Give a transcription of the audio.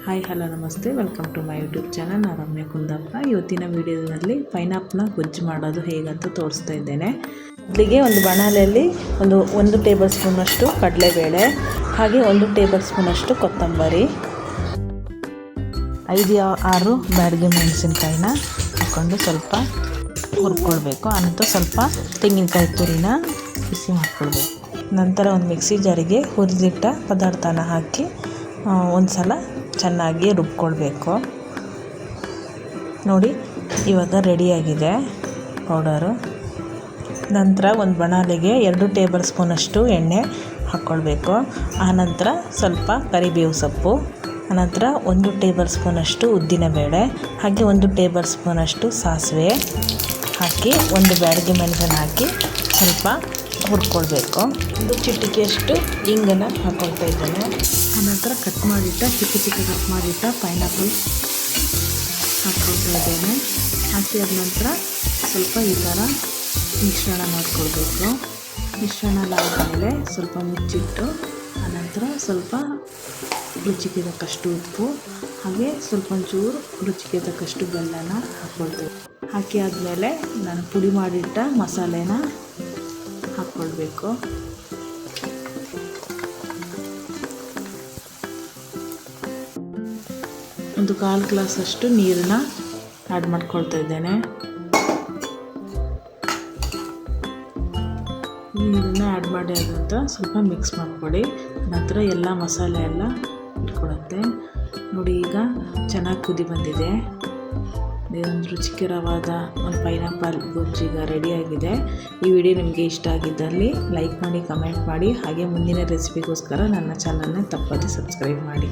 Hi hello ನಮಸ್ತೆ, welcome to my YouTube channel. ನಾನು ರಮ್ಯಾ ಕುಂದಪ್ಪ. ಇವತ್ತಿನ ವಿಡಿಯೋದಲ್ಲಿ ಪೈನಾಪಲ್ನ ಗೊಜ್ಜು ಮಾಡೋದು ಹೇಗಂತ ತೋರಿಸ್ತಾ ಇದ್ದೇನೆ. ಮೊದಲಿಗೆ ಒಂದು ಬಾಣಲೆಯಲ್ಲಿ ಒಂದು ಟೇಬಲ್ ಸ್ಪೂನಷ್ಟು ಕಡಲೆಬೇಳೆ, ಹಾಗೆ 1 ಟೇಬಲ್ ಸ್ಪೂನಷ್ಟು ಕೊತ್ತಂಬರಿ, 5-6 ಬ್ಯಾಡಗಿ ಮೆಣಸಿನ್ಕಾಯಿನ ಹಾಕ್ಕೊಂಡು ಸ್ವಲ್ಪ ಹುರ್ಕೊಳ್ಬೇಕು. ಅನಂತರ ಸ್ವಲ್ಪ ತೆಂಗಿನಕಾಯಿ ತುರಿನ ಬಿಸಿ ಮಾಡ್ಕೊಳ್ಬೇಕು. ನಂತರ ಒಂದು ಮಿಕ್ಸಿ ಜಾರಿಗೆ ಹುರಿದಿಟ್ಟ ಪದಾರ್ಥನ ಹಾಕಿ ಒಂದು ಸಲ ಚೆನ್ನಾಗಿ ರುಬ್ಕೊಳ್ಬೇಕು. ನೋಡಿ, ಇವಾಗ ರೆಡಿಯಾಗಿದೆ ಪೌಡರು. ನಂತರ ಒಂದು ಬಾಣಲೆಗೆ 2 ಟೇಬಲ್ ಸ್ಪೂನಷ್ಟು ಎಣ್ಣೆ ಹಾಕ್ಕೊಳ್ಬೇಕು. ಆನಂತರ ಸ್ವಲ್ಪ ಕರಿಬೇವು ಸೊಪ್ಪು, ಆನಂತರ 1 ಟೇಬಲ್ ಸ್ಪೂನಷ್ಟು ಉದ್ದಿನಬೇಳೆ, ಹಾಗೆ 1 ಟೇಬಲ್ ಸ್ಪೂನಷ್ಟು ಸಾಸಿವೆ ಹಾಕಿ 1 ಬ್ಯಾಡಗಿ ಮೆಣಸನ್ನು ಹಾಕಿ ಸ್ವಲ್ಪ ಹುರ್ಕೊಳ್ಬೇಕು. 1 ಚಿಟಿಕೆಯಷ್ಟು ಇಂಗನ್ನು ಹಾಕ್ಕೊಳ್ತಾ ಇದ್ದೇನೆ. ಆನಂತರ ಚಿಕ್ಕ ಕಟ್ ಮಾಡಿಟ್ಟ ಪೈನಾಪಲ್ ಹಾಕ್ಕೊಳ್ತಾ ಇದ್ದೇನೆ. ಹಾಕಿ ಆದ ನಂತರ ಸ್ವಲ್ಪ ಈ ಥರ ಮಿಶ್ರಣ ಮಾಡಿಕೊಳ್ಬೇಕು. ಮಿಶ್ರಣ ಆದಮೇಲೆ ಸ್ವಲ್ಪ ಮುಚ್ಚಿಟ್ಟು ಆನಂತರ ಸ್ವಲ್ಪ ರುಚಿಗೆ ತಕ್ಕಷ್ಟು ಉಪ್ಪು, ಹಾಗೆ ಸ್ವಲ್ಪ ಒಂಚೂರು ರುಚಿಗೆ ತಕ್ಕಷ್ಟು ಬೆಲ್ಲನ ಹಾಕ್ಕೊಳ್ತೇವೆ. ಹಾಕಿ ಆದಮೇಲೆ ನಾನು ಪುಡಿ ಮಾಡಿಟ್ಟ ಮಸಾಲೆನ ಹಾಕ್ಕೊಳ್ಬೇಕು. ಒಂದು 1/4 ಗ್ಲಾಸಷ್ಟು ನೀರನ್ನ ಆ್ಯಡ್ ಮಾಡ್ಕೊಳ್ತಾ ಇದ್ದೇನೆ. ನೀರನ್ನು ಆ್ಯಡ್ ಮಾಡಿ ಆದಂತ ಸ್ವಲ್ಪ ಮಿಕ್ಸ್ ಮಾಡಿಕೊಡಿ. ನಂತರ ಎಲ್ಲ ಮಸಾಲೆ ಎಲ್ಲ ಇಟ್ಕೊಳುತ್ತೆ. ನೋಡಿ, ಈಗ ಚೆನ್ನಾಗಿ ಕುದಿ ಬಂದಿದೆ. ಒಂದು ರುಚಿಕರವಾದ ಒಂದು ಪೈನಾಪಲ್ ಗೊಜ್ಜು ಈಗ ರೆಡಿಯಾಗಿದೆ. ಈ ವಿಡಿಯೋ ನಿಮಗೆ ಇಷ್ಟ ಆಗಿದ್ದಲ್ಲಿ ಲೈಕ್ ಮಾಡಿ, ಕಮೆಂಟ್ ಮಾಡಿ, ಹಾಗೆ ಮುಂದಿನ ರೆಸಿಪಿಗೋಸ್ಕರ ನನ್ನ ಚಾನಲ್ನ ತಪ್ಪದೆ ಸಬ್ಸ್ಕ್ರೈಬ್ ಮಾಡಿ.